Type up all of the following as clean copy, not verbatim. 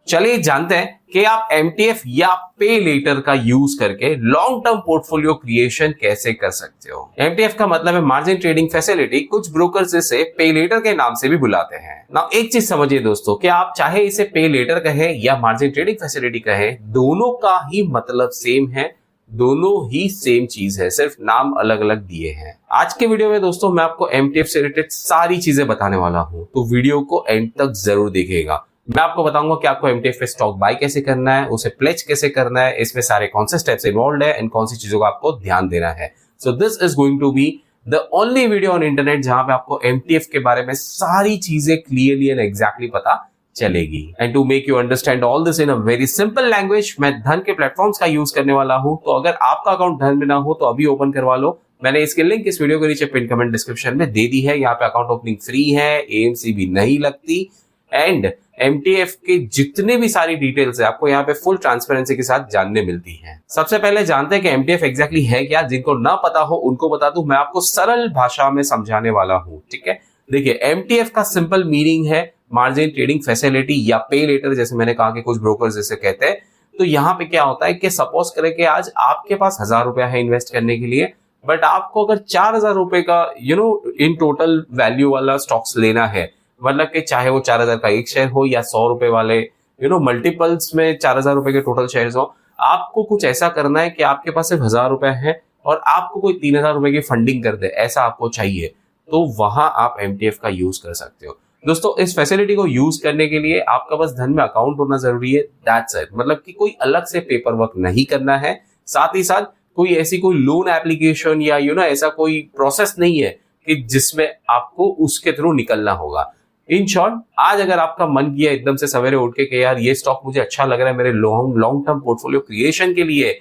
चलिए जानते हैं कि आप एमटीएफ या पे लेटर का यूज करके लॉन्ग टर्म पोर्टफोलियो क्रिएशन कैसे कर सकते हो। एमटीएफ का मतलब है मार्जिन ट्रेडिंग फैसिलिटी, कुछ ब्रोकर्स इसे पे लेटर के नाम से भी बुलाते हैं। ना एक चीज समझिए दोस्तों कि आप चाहे इसे पे लेटर कहें या मार्जिन ट्रेडिंग फैसिलिटी कहें, दोनों का ही मतलब सेम है, दोनों ही सेम चीज है, सिर्फ नाम अलग अलग दिए हैं। आज के वीडियो में दोस्तों मैं आपको एमटीएफ से रिलेटेड सारी चीजें बताने वाला हूं, तो वीडियो को एंड तक जरूर देखिएगा। मैं आपको बताऊंगा कि आपको एमटीएफ पे स्टॉक बाय कैसे करना है, उसे प्लेज कैसे करना है, इसमें सारे कौन से स्टेप्स इन्वॉल्व है एंड कौन सी चीजों का आपको ध्यान देना है। So this is going to be the only video on internet जहां पे आपको एमटीएफ के बारे में सारी चीजें क्लियरली एंड एग्जैक्टली पता चलेगी। And to make you understand all this in a very simple language, मैं धन के प्लेटफॉर्म्स का यूज करने वाला हूं। तो अगर आपका अकाउंट धन में ना हो तो अभी ओपन करवा लो। मैंने इसके लिंक इस वीडियो के नीचे पिन कमेंट डिस्क्रिप्शन में दे दी है। यहाँ पे अकाउंट ओपनिंग फ्री है, एएमसी भी नहीं लगती एंड एमटीएफ के जितने भी सारी डिटेल्स है आपको यहाँ पे फुल ट्रांसपेरेंसी के साथ जानने मिलती है। सबसे पहले जानते हैं कि एमटीएफ एग्जैक्टली है क्या। जिनको ना पता हो उनको बता दूं, मैं आपको सरल भाषा में समझाने वाला हूं, ठीक है। देखिए, एमटीएफ का सिंपल मीनिंग है मार्जिन ट्रेडिंग फैसिलिटी या पे लेटर, जैसे मैंने कहा कि कुछ ब्रोकर्स जैसे कहते हैं। तो यहाँ पे क्या होता है कि सपोज करें कि आज आपके पास 1000 रुपया है इन्वेस्ट करने के लिए, बट आपको अगर 4000 रुपए का इन टोटल वैल्यू वाला स्टॉक्स लेना है, मतलब कि चाहे वो 4000 का एक शेयर हो या 100 रुपए वाले मल्टीपल्स में 4000 रुपए के टोटल शेयर्स हो, आपको कुछ ऐसा करना है कि आपके पास सिर्फ 1000 रुपए है और आपको कोई 3000 रुपए की फंडिंग कर दे, ऐसा आपको चाहिए, तो वहां आप एमटीएफ का यूज कर सकते हो। दोस्तों, इस फैसिलिटी को यूज करने के लिए आपका बस धन में अकाउंट होना जरूरी है, दैट्स इट। मतलब कि कोई अलग से पेपर वर्क नहीं करना है, साथ ही साथ कोई ऐसी कोई लोन एप्लीकेशन या ऐसा कोई प्रोसेस नहीं है कि जिसमें आपको उसके थ्रू निकलना होगा। इन शॉर्ट, आज अगर आपका मन किया एकदम से सवेरे उठ के कि यार ये स्टॉक मुझे अच्छा लग रहा है मेरे लॉन्ग टर्म पोर्टफोलियो क्रिएशन के लिए,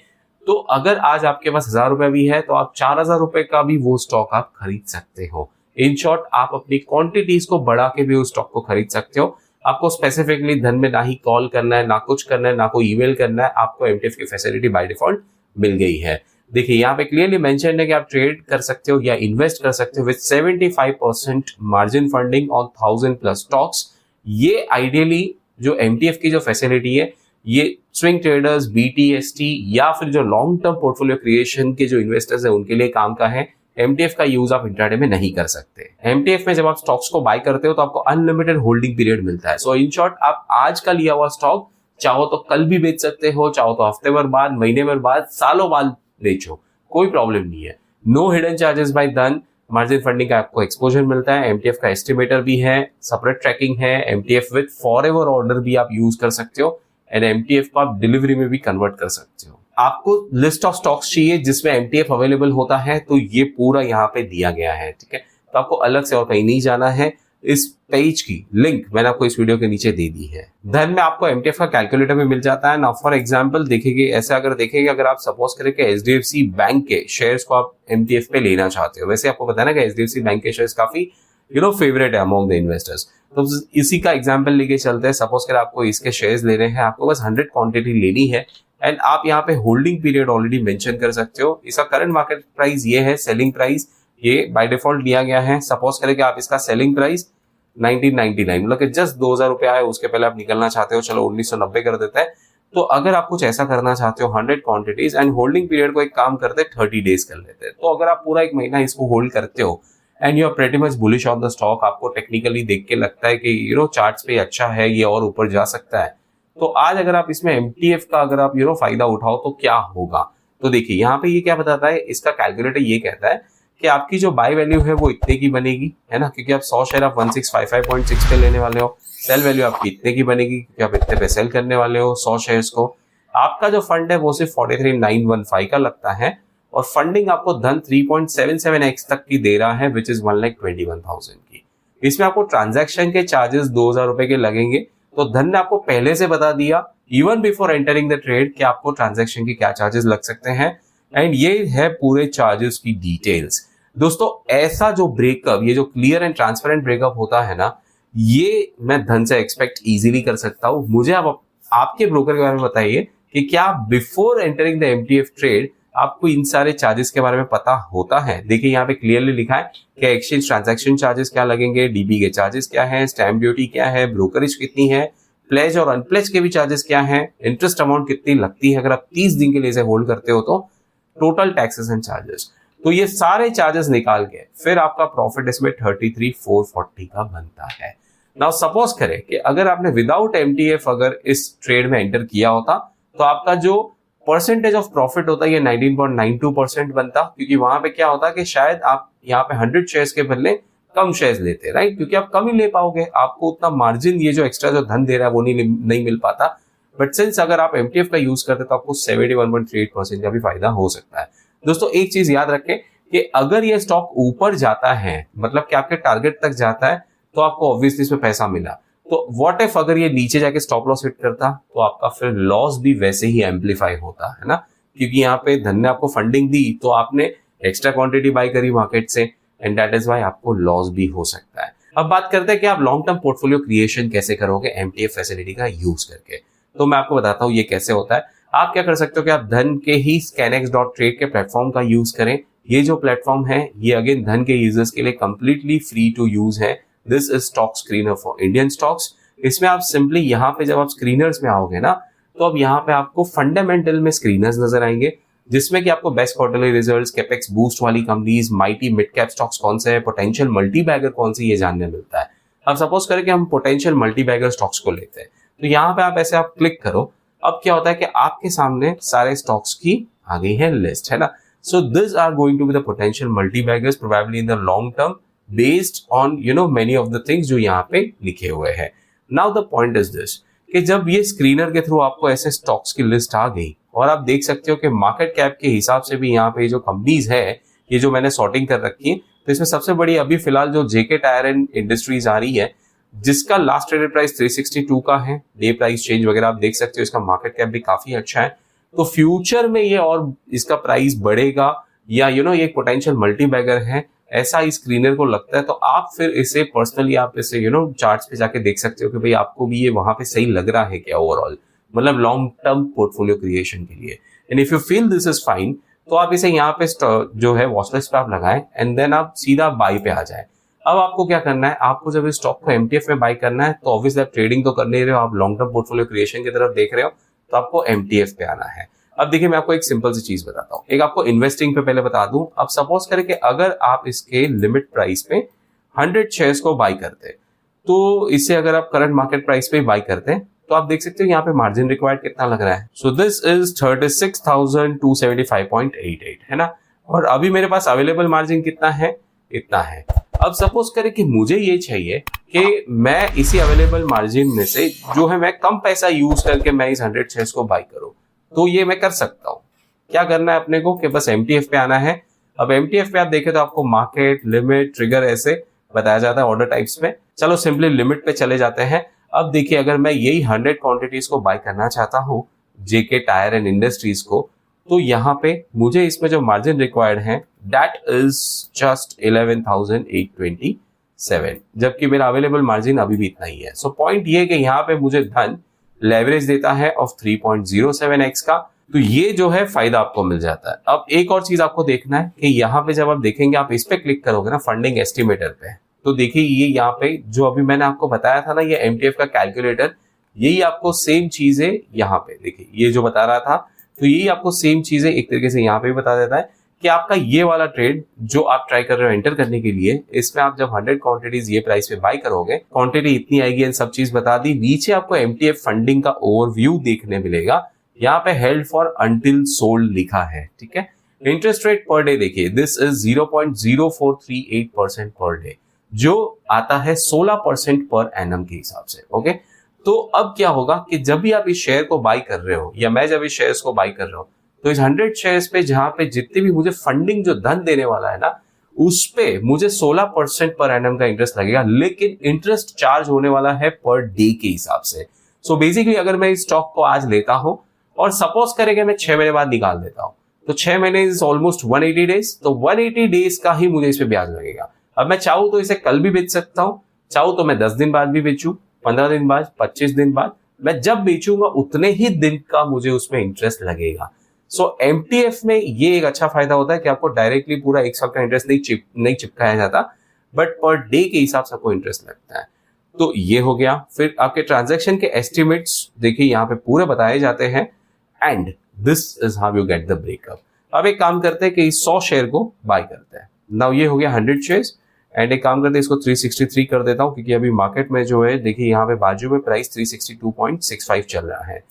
तो अगर आज आपके पास 1000 रुपए भी है तो आप 4000 रुपए का भी वो स्टॉक आप खरीद सकते हो। इन शॉर्ट, आप अपनी क्वांटिटीज को बढ़ा के भी उस स्टॉक को खरीद सकते हो। आपको स्पेसिफिकली धन में ना ही कॉल करना है, ना कुछ करना है, ना कोई ईमेल करना है, आपको एमटीएफ की फैसिलिटी बाय डिफॉल्ट मिल गई है। देखिए, यहाँ पे क्लियरली मेंशन है कि आप ट्रेड कर सकते हो या इन्वेस्ट कर सकते हो with 75% margin funding on 1000 plus stocks. ये आइडियली जो एमटीएफ की जो फैसिलिटी है, ये स्विंग ट्रेडर्स, बीटीएसटी या फिर जो लॉन्ग टर्म पोर्टफोलियो क्रिएशन के जो इन्वेस्टर्स है उनके लिए काम का है। एमटीएफ का यूज आप इंट्राडे में नहीं कर सकते। एमटीएफ में जब आप स्टॉक्स को बाय करते हो तो आपको अनलिमिटेड होल्डिंग पीरियड मिलता है। सो इन शॉर्ट, आप आज का लिया हुआ स्टॉक चाहो तो कल भी बेच सकते हो, चाहो तो हफ्ते भर बाद, महीने भर बाद, सालों बाद बेचो, कोई प्रॉब्लम नहीं है। नो हिडन चार्जेस बाय धन, मार्जिन फंडिंग का आपको एक्सपोजर मिलता है, एमटीएफ का एस्टिमेटर भी है, सेपरेट ट्रैकिंग है, एमटीएफ विद फॉरएवर ऑर्डर भी आप यूज कर सकते हो एंड एमटीएफ को आप डिलीवरी में भी कन्वर्ट कर सकते हो। आपको लिस्ट ऑफ स्टॉक्स चाहिए जिसमें एमटीएफ अवेलेबल होता है, तो ये पूरा यहाँ पे दिया गया है, ठीक है। तो आपको अलग से और कहीं नहीं जाना है। इस पेज की लिंक मैंने आपको इस वीडियो के नीचे दे दी है। धन में आपको एमटीएफ का कैलकुलेटर भी मिल जाता है ना। फॉर एग्जांपल देखेंगे, ऐसा अगर देखेंगे, अगर आप सपोज करें कि एचडीएफसी बैंक के शेयर्स को आप एमटीएफ पे लेना चाहते हो, वैसे आपको पता है ना कि एचडीएफसी बैंक के शेयर्स काफी फेवरेट है अमॉन्ग द इन्वेस्टर्स, तो इसी का एग्जांपल लेके चलते हैं। सपोज करें आपको इसके शेयर्स लेने हैं, आपको बस 100 क्वांटिटी लेनी है एंड आप यहाँ पे होल्डिंग पीरियड ऑलरेडी मेंशन कर सकते हो। इसका करंट मार्केट प्राइस ये है, सेलिंग प्राइस ये बाय डिफॉल्ट दिया गया है। सपोज करें कि आप इसका सेलिंग प्राइस 1999 मतलब कि जस्ट 2000 रुपया है, उसके पहले आप निकलना चाहते हो, चलो 1990 कर देते हैं। तो अगर आप कुछ ऐसा करना चाहते हो 100 क्वांटिटीज एंड होल्डिंग पीरियड को एक काम करते 30 डेज कर लेते हैं, तो अगर आप पूरा एक महीना इसको होल्ड करते हो and you are pretty much bullish on the stock, आपको टेक्निकली देख के लगता है कि चार्ट्स पे अच्छा है, ये और ऊपर जा सकता है, तो आज अगर आप इसमें एमटीएफ का अगर आप फायदा उठाओ तो क्या होगा। तो देखिए, यहाँ पे ये क्या बताता है, इसका कैलकुलेटर ये कहता है कि आपकी जो बाय वैल्यू है वो इतने की बनेगी, है ना, क्योंकि आप 100 शेयर आप 1655.6 पे लेने वाले हो। सेल वैल्यू आपकी इतने की बनेगी क्योंकि आप इतने पे सेल करने वाले हो 100 शेयर्स को। आपका जो फंड है वो सिर्फ 43,915 का लगता है और फंडिंग आपको धन 3.77x तक की दे रहा है, विच इज 1,21,000 की। इसमें आपको ट्रांजैक्शन के चार्जेस 2000 रुपए के लगेंगे, तो धन ने आपको पहले से बता दिया even before entering the trade कि आपको ट्रांजैक्शन के क्या चार्जेस लग सकते हैं एंड ये है पूरे चार्जेस की डिटेल्स। दोस्तों, ऐसा जो ब्रेकअप, ये जो क्लियर एंड ट्रांसपेरेंट ब्रेकअप होता है ना, ये मैं धन से एक्सपेक्ट इजीली कर सकता हूं। मुझे आप आपके ब्रोकर के बारे में बताइए कि क्या before entering the MTF trade आपको इन सारे चार्जेस के बारे में पता होता है। देखिए, यहाँ पे क्लियरली लिखा है कि एक्सचेंज ट्रांजैक्शन चार्जेस क्या लगेंगे, डीबी के चार्जेस क्या है, स्टैम्प ड्यूटी क्या है, ब्रोकरेज कितनी है, प्लेज और अनप्लेज के भी चार्जेस क्या हैं, इंटरेस्ट अमाउंट कितनी लगती है अगर आप 30 दिन के लिए इसे होल्ड करते हो, तो टोटल टैक्सेस एंड चार्जेस, तो ये सारे चार्जेस निकाल के फिर आपका प्रॉफिट इसमें 33,440 का बनता है। नाउ सपोज करें कि अगर आपने विदाउट एमटीएफ अगर इस ट्रेड में एंटर किया होता तो आपका जो परसेंटेज ऑफ प्रॉफिट होता है ये 19.92% बनता, क्योंकि वहां पे क्या होता है कि शायद आप यहाँ पे 100 शेयर्स के बदले कम शेयर्स लेते, राइट, क्योंकि आप कम ही ले पाओगे, आपको उतना मार्जिन ये जो एक्स्ट्रा जो धन दे रहा है वो नहीं मिल पाता। बट सिंस अगर आप एमटीएफ का यूज करते तो आपको 71.38% का भी फायदा हो सकता है। दोस्तों एक चीज याद रखें कि अगर ये स्टॉक ऊपर जाता है, मतलब कि आपके टारगेट तक जाता है, तो आपको ऑब्वियसली इसमें पैसा मिला, तो व्हाट इफ अगर ये नीचे जाके स्टॉप लॉस हिट करता, तो आपका फिर लॉस भी वैसे ही एम्पलीफाई होता है ना, क्योंकि यहाँ पे धन ने आपको फंडिंग दी तो आपने एक्स्ट्रा क्वांटिटी बाय करी मार्केट से, एंड दैट इज व्हाई आपको लॉस भी हो सकता है। अब बात करते हैं कि आप लॉन्ग टर्म पोर्टफोलियो क्रिएशन कैसे करोगे एमटीएफ फैसिलिटी का यूज करके। तो मैं आपको बताता हूँ ये कैसे होता है। आप क्या कर सकते हो कि आप धन के ही scanex.trade के प्लेटफॉर्म का यूज करें। ये जो प्लेटफॉर्म है ये अगेन धन के यूजर्स के लिए कंप्लीटली फ्री टू यूज है। This is stock screener for Indian stocks. इसमें आप सिंपली यहाँ पे जब आप स्क्रीनर्स में आओगे ना, तो अब यहाँ पे आपको फंडामेंटल में स्क्रीनर्स नजर आएंगे, जिसमें कि आपको best quarterly results, capex boost वाली companies, mighty mid cap stocks कौन से है, पोटेंशियल मल्टी बैगर कौन सी, ये जानने मिलता है। अब सपोज करें कि हम पोटेंशियल मल्टी बैगर स्टॉक्स को लेते हैं, तो यहाँ पे आप ऐसे आप क्लिक करो। अब क्या होता है कि आपके सामने सारे स्टॉक्स की आ गई है लिस्ट, है ना। So this are going to be the potential multi baggers probably in the long term based on many of the things जो यहाँ पे लिखे हुए हैं। Now the point is this कि जब ये स्क्रीनर के थ्रू आपको ऐसे स्टॉक्स की लिस्ट आ गई और आप देख सकते हो कि मार्केट कैप के हिसाब से भी यहाँ पे जो कंपनीज है, ये जो मैंने सॉर्टिंग कर रखी है, तो इसमें सबसे बड़ी अभी फिलहाल जो जेके टायर एंड इंडस्ट्रीज आ रही है, जिसका लास्ट ट्रेडेड प्राइस 362 का है। डे प्राइस चेंज वगैरह आप देख सकते हो, इसका मार्केट कैप भी काफी अच्छा है। तो फ्यूचर में ये और इसका प्राइस बढ़ेगा या ये पोटेंशियल मल्टी बैगर है, ऐसा इस स्क्रीनर को लगता है। तो आप फिर इसे पर्सनली आप इसे चार्ट्स पे जाके देख सकते हो कि भाई आपको भी ये वहां पे सही लग रहा है क्या ओवरऑल, मतलब लॉन्ग टर्म पोर्टफोलियो क्रिएशन के लिए। And if you feel this is fine, तो आप इसे यहाँ पे जो है वॉच लिस्ट पे आप लगाएं एंड देन आप सीधा बाई पे आ जाए। अब आपको क्या करना है, आपको जब इस स्टॉक को एमटीएफ में बाई करना है, तो ऑब्वियसली आप ट्रेडिंग तो कर नहीं रहे हो, आप लॉन्ग टर्म पोर्टफोलियो क्रिएशन की तरफ देख रहे हो, तो आपको एमटीएफ पे आना है। अब देखिए मैं आपको एक सिंपल सी चीज बताता हूँ, एक आपको इन्वेस्टिंग पे पहले बता दूं। अब सपोज करें कि अगर आप इसके लिमिट प्राइस पे 100 शेयर्स को बाई करते, तो इससे अगर आप करंट मार्केट प्राइस पे बाई करते हैं, तो आप देख सकते हो यहाँ पे मार्जिन रिक्वायर्ड कितना लग रहा है। सो दिस इज 36,275.88, है ना। और अभी मेरे पास अवेलेबल मार्जिन कितना है, इतना है। अब सपोज करें कि मुझे ये चाहिए कि मैं इसी अवेलेबल मार्जिन में से जो है मैं कम पैसा यूज करके मैं इस 100 शेयर्स को बाई करूं, तो ये मैं कर सकता हूं। क्या करना है अपने को कि बस एमटीएफ पे आना है। अब एमटीएफ पे आप देखें तो आपको मार्केट, लिमिट, ट्रिगर ऐसे बताया जाता है ऑर्डर टाइप्स में। चलो सिंपली लिमिट पे चले जाते हैं। अब देखिए अगर मैं यही 100 क्वांटिटीज को बाय करना चाहता हूं जेके टायर एंड इंडस्ट्रीज को, तो यहाँ पे मुझे इसमें जो मार्जिन रिक्वायर्ड है दैट इज जस्ट 11,827, जबकि मेरा अवेलेबल मार्जिन अभी भी इतना ही है। सो पॉइंट ये कि यहाँ पे मुझे धन लेवरेज देता है ऑफ 3.07x का, तो ये जो है फायदा आपको मिल जाता है। अब एक और चीज आपको देखना है कि यहाँ पे जब आप देखेंगे, आप इस पे क्लिक करोगे ना फंडिंग एस्टिमेटर पे, तो देखिए ये यहाँ पे जो अभी मैंने आपको बताया था ना, ये एमटीएफ का कैलकुलेटर, यही आपको सेम चीजें यहाँ पे देखिए ये जो बता रहा था, तो यही आपको सेम चीजें एक तरीके से यहाँ पे भी बता देता है कि आपका ये वाला ट्रेड जो आप ट्राई कर रहे हो एंटर करने के लिए, इसमें आप जब 100 क्वांटिटीज ये प्राइस पे बाय करोगे, क्वांटिटी इतनी आएगी एंड सब चीज बता दी। नीचे आपको एमटीएफ फंडिंग का ओवरव्यू देखने मिलेगा, यहाँ पे हेल्ड फॉर अंटिल सोल्ड लिखा है, ठीक है। इंटरेस्ट रेट पर डे देखिए दिस इज 0.0438% पर डे, जो आता है 16% पर एनम के हिसाब से, ओके। तो अब क्या होगा कि जब भी आप इस शेयर को बाय कर रहे हो या मैं जब इस शेयर्स को बाय कर रहा हूं, तो इस 100 शेयर्स पे जहां पे जितने भी मुझे फंडिंग जो धन देने वाला है ना, उस पे मुझे 16% पर एनम का इंटरेस्ट लगेगा, लेकिन इंटरेस्ट चार्ज होने वाला है पर डे के हिसाब से। सो बेसिकली अगर मैं इस स्टॉक को आज लेता हूं और सपोज करें मैं 6 महीने बाद निकाल देता हूं, तो 6 महीने इज ऑलमोस्ट 180 डेज, तो 180 डेज का ही मुझे इस पे ब्याज लगेगा। अब मैं चाहूं तो इसे कल भी बेच सकता हूं, चाहूं तो मैं 10 दिन बाद भी बेचूं, 15 दिन बाद, 25 दिन बाद, मैं जब बेचूंगा उतने ही दिन का मुझे उसमें इंटरेस्ट लगेगा। सो एमटीएफ में ये एक अच्छा फायदा होता है कि आपको डायरेक्टली पूरा एक साल का इंटरेस्ट नहीं चिपकाया जाता, बट पर डे के हिसाब से आपको इंटरेस्ट लगता है। तो ये हो गया। फिर आपके ट्रांजैक्शन के एस्टिमेट्स देखिए यहाँ पे पूरे बताए जाते हैं and this is how you get the breakup. अब एक काम करते हैं कि 100 शेयर को बाय करते हैं। नाउ ये हो गया 100 शेयर्स एंड एक काम करते हैं इसको 363 कर देता हूँ, क्योंकि अभी मार्केट में जो है देखिए यहाँ पे बाजू में प्राइस 362.65 चल रहा है।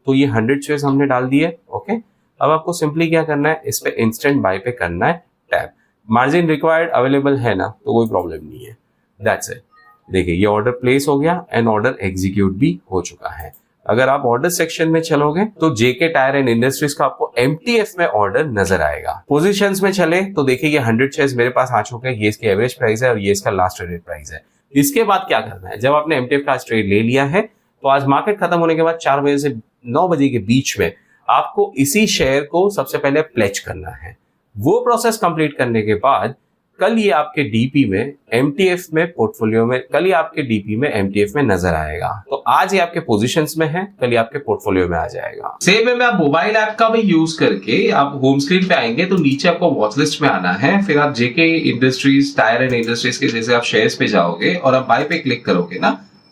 तो ये 100 शेयर्स हमने डाल दिए। ओके, अब आपको सिंपली क्या करना है, इस पे इंस्टेंट बाय पे करना है टैप। मार्जिन रिक्वायर्ड अवेलेबल है ना, तो कोई प्रॉब्लम नहीं है। That's it. देखिए ये ऑर्डर प्लेस हो गया एंड ऑर्डर एग्जीक्यूट भी हो चुका है। अगर आप ऑर्डर सेक्शन में चलोगे तो जेके टायर एंड इंडस्ट्रीज का आपको एमटीएफ में ऑर्डर नजर आएगा। पोजीशंस में चले तो देखिए ये 100 शेयर्स मेरे पास आ चुके हैं। ये इसकी एवरेज प्राइस है और ये इसका लास्ट ट्रेडेड प्राइस है। इसके बाद क्या करना है, जब आपने एमटीएफ का ट्रेड ले लिया है तो आज मार्केट खत्म होने के बाद 4 बजे से 9 बजे के बीच में आपको इसी शेयर को सबसे पहले प्लेज करना है। वो प्रोसेस कंप्लीट करने के बाद कल ये आपके डीपी में एमटीएफ में पोर्टफोलियो में कल ये आपके डीपी में एमटीएफ में नजर आएगा। तो आज ये आपके पोजीशंस में है, कल ये आपके पोर्टफोलियो में आ जाएगा। सेम वे में आप मोबाइल ऐप का भी यूज करके आप होम स्क्रीन पे आएंगे तो नीचे आपको वॉच लिस्ट में आना है। फिर आप जेके इंडस्ट्रीज टायर एंड इंडस्ट्रीज के जैसे आप शेयर्स पे जाओगे और आप बाय पे क्लिक करोगे ना,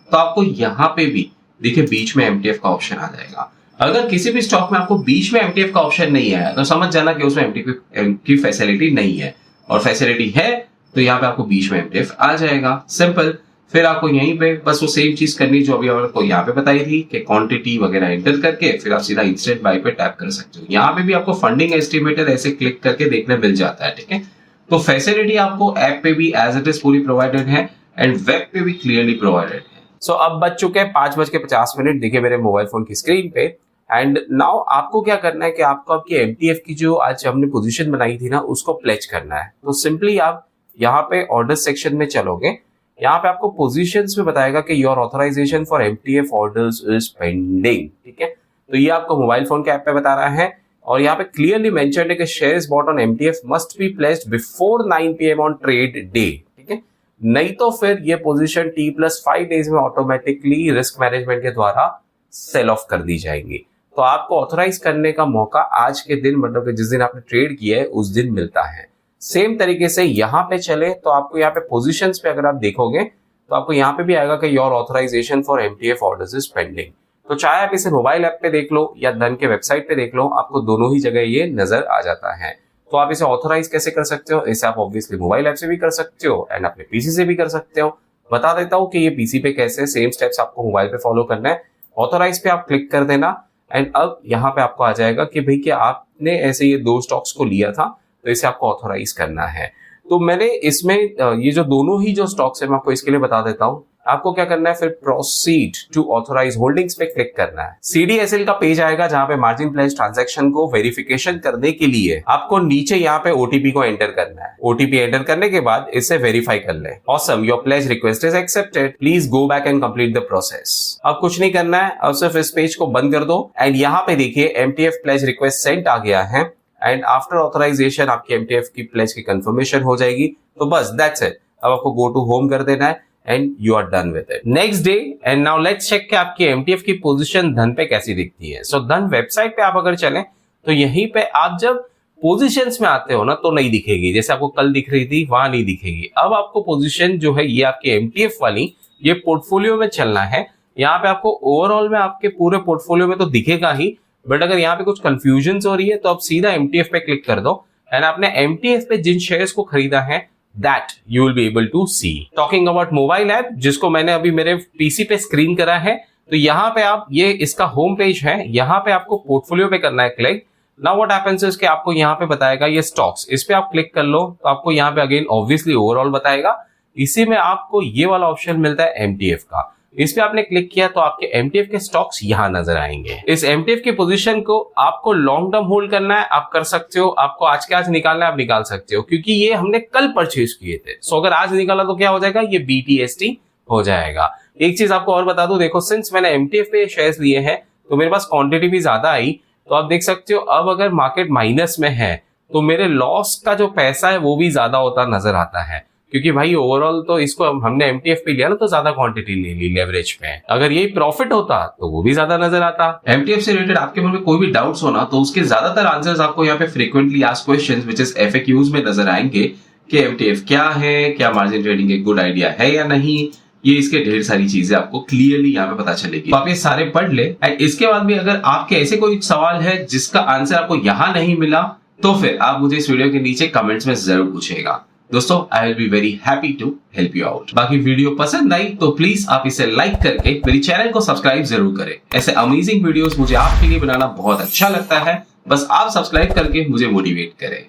तो आपको यहाँ पे भी देखिए बीच में एमटीएफ का ऑप्शन आ जाएगा। अगर किसी भी स्टॉक में आपको बीच में एमटीएफ का ऑप्शन नहीं आया तो समझ जाना कि उसमें एमटीएफ की फैसिलिटी नहीं है, और फैसिलिटी है तो यहाँ पे आपको बीच में एमटीएफ आ जाएगा। सिंपल। फिर आपको यहीं पे बस वो सेम चीज करनी जो अभी आपको यहाँ पे बताई थी कि क्वांटिटी वगैरह एंटर करके फिर आप सीधा इंस्टेंट बाय पे टैप कर सकते हो। यहाँ पे भी आपको फंडिंग एस्टिमेटर ऐसे क्लिक करके देखने मिल जाता है। ठीक है, तो फैसिलिटी आपको ऐप पे भी एज इट इज पूरी प्रोवाइडेड है एंड वेब पे भी क्लियरली प्रोवाइडेड है। सो अब बज चुके हैं 5:50 देखिए मेरे मोबाइल फोन की स्क्रीन पे। एंड नाउ आपको क्या करना है कि आपको आपकी एमटीएफ की जो आज हमने पोजीशन बनाई थी ना उसको प्लेज करना है। तो सिंपली आप यहाँ पे ऑर्डर सेक्शन में चलोगे, यहाँ पे आपको पोजीशंस में बताएगा कि your authorization for MTF orders is pending. ठीक है, तो ये आपको मोबाइल फोन के ऐप पे बता रहा है और यहाँ पे क्लियरली मेंशन्ड है कि shares bot on MTF must be placed before 9 PM on trade day. ठीक है, नहीं तो फिर ये पोजीशन T+5 डेज में ऑटोमेटिकली रिस्क मैनेजमेंट के द्वारा सेल ऑफ कर दी जाएंगी। तो आपको ऑथराइज करने का मौका आज के दिन, मतलब जिस दिन आपने ट्रेड किया है उस दिन मिलता है। सेम तरीके से यहाँ पे चले तो आपको यहाँ पे पोजीशंस पे अगर आप देखोगे तो आपको यहाँ पे भी आएगा कि your authorization for MTF orders is pending. तो चाहे आप इसे मोबाइल ऐप पे देख लो या धन के वेबसाइट पे देख लो, आपको दोनों ही जगह ये नजर आ जाता है। तो आप इसे ऑथराइज कैसे कर सकते हो, इसे आप ऑब्वियसली मोबाइल ऐप से भी कर सकते हो एंड अपने पीसी से भी कर सकते हो। बता देता हूँ कि ये पीसी पे कैसे, सेम स्टेप्स आपको मोबाइल पे फॉलो करना है। ऑथराइज पे आप क्लिक कर देना एंड अब यहाँ पे आपको आ जाएगा कि भाई क्या आपने ऐसे ये 2 स्टॉक्स को लिया था तो इसे आपको ऑथराइज करना है। तो मैंने इसमें ये जो दोनों ही जो स्टॉक्स है मैं आपको इसके लिए बता देता हूँ। आपको क्या करना है, फिर प्रोसीड टू ऑथराइज होल्डिंग्स पे क्लिक करना है। सीडीएसएल का पेज आएगा जहां पे मार्जिन प्लेज ट्रांजैक्शन को वेरिफिकेशन करने के लिए आपको नीचे यहाँ पे ओटीपी को एंटर करना है। ओटीपी एंटर करने के बाद इसे वेरीफाई कर ले। Awesome, your pledge request is accepted, please go back and complete the process. अब कुछ नहीं करना है, अब सिर्फ इस पेज को बंद कर दो एंड यहाँ पे देखिए एमटीएफ प्लेज रिक्वेस्ट सेंट आ गया है एंड आफ्टर ऑथराइजेशन आपकी एमटीएफ की प्लेज की कंफर्मेशन हो जाएगी। तो बस दैट्स इट। अब आपको गो टू होम कर देना है and you are done with it. Next day and now let's check कि आपकी MTF की पोजीशन धन पे कैसी दिखती है। So धन वेबसाइट पे आप अगर चलें तो यहीं पे आप जब पोजीशंस में आते हो ना तो नहीं दिखेगी, जैसे आपको कल दिख रही थी वहां नहीं दिखेगी। अब आपको पोजीशन जो है ये आपकी MTF वाली ये पोर्टफोलियो में चलना है। यहाँ पे आपको ओवरऑल में आपके पूरे पोर्टफोलियो में तो दिखेगा ही, बट अगर यहाँ पे कुछ कंफ्यूजन हो रही है तो आप सीधा MTF पे क्लिक कर दो एंड आपने MTF पे जिन शेयर्स को खरीदा है that you will be able to see. Talking about mobile app जिसको मैंने अभी मेरे पीसी पे स्क्रीन करा है, तो यहाँ पे आप ये इसका होम पेज है, यहाँ पे आपको पोर्टफोलियो पे करना है click. Now what happens is कि आपको यहाँ पे बताएगा ये स्टॉक्स, इस पे आप क्लिक कर लो तो आपको यहाँ पे अगेन ऑब्वियसली ओवरऑल बताएगा। इसी में आपको ये वाला ऑप्शन मिलता है एमटीएफ का, इस पे आपने क्लिक किया तो आपके एमटीएफ के स्टॉक्स यहाँ नजर आएंगे। इस एमटीएफ की पोजीशन को आपको लॉन्ग टर्म होल्ड करना है, आप कर सकते हो। आपको आज के आज निकालना है, आप निकाल सकते हो, क्योंकि ये हमने कल परचेज किए थे। सो अगर आज निकाला तो क्या हो जाएगा, ये बीटीएसटी हो जाएगा। एक चीज आपको और बता दूं, देखो सिंस मैंने एमटीएफ पे शेयर्स लिए हैं तो मेरे पास क्वांटिटी भी ज्यादा आई, तो आप देख सकते हो अब अगर मार्केट माइनस में है तो मेरे लॉस का जो पैसा है वो भी ज्यादा होता नजर आता है, क्योंकि भाई ओवरऑल तो इसको हमने एमटीएफ पे लिया ना तो ज्यादा क्वांटिटी ले ली लेवरेज पे। अगर यही प्रॉफिट होता तो वो भी ज्यादा नजर आता। एमटीएफ से रिलेटेड आपके मन में कोई भी डाउट्स हो ना तो उसके ज्यादातर आंसर्स आपको यहाँ पे frequently asked questions which is FAQs में नजर आएंगे कि एमटीएफ क्या है, क्या मार्जिन ट्रेडिंग एक गुड आइडिया है या नहीं, ये इसके ढेर सारी चीजें आपको क्लियरली यहाँ पे पता चलेगी। तो आप ये सारे पढ़ ले। एंड इसके बाद भी अगर आपके ऐसे कोई सवाल है जिसका आंसर आपको यहाँ नहीं मिला, तो फिर आप मुझे इस वीडियो के नीचे कमेंट्स में जरूर पूछेगा। दोस्तों, I will be very happy to help you out. बाकी वीडियो पसंद आई तो प्लीज आप इसे लाइक करके मेरी चैनल को सब्सक्राइब जरूर करें। ऐसे अमेजिंग वीडियोस मुझे आपके लिए बनाना बहुत अच्छा लगता है, बस आप सब्सक्राइब करके मुझे मोटिवेट करें।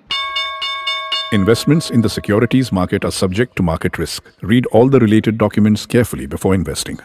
Investments in the securities market are subject to market risk. Read all the related documents carefully before investing.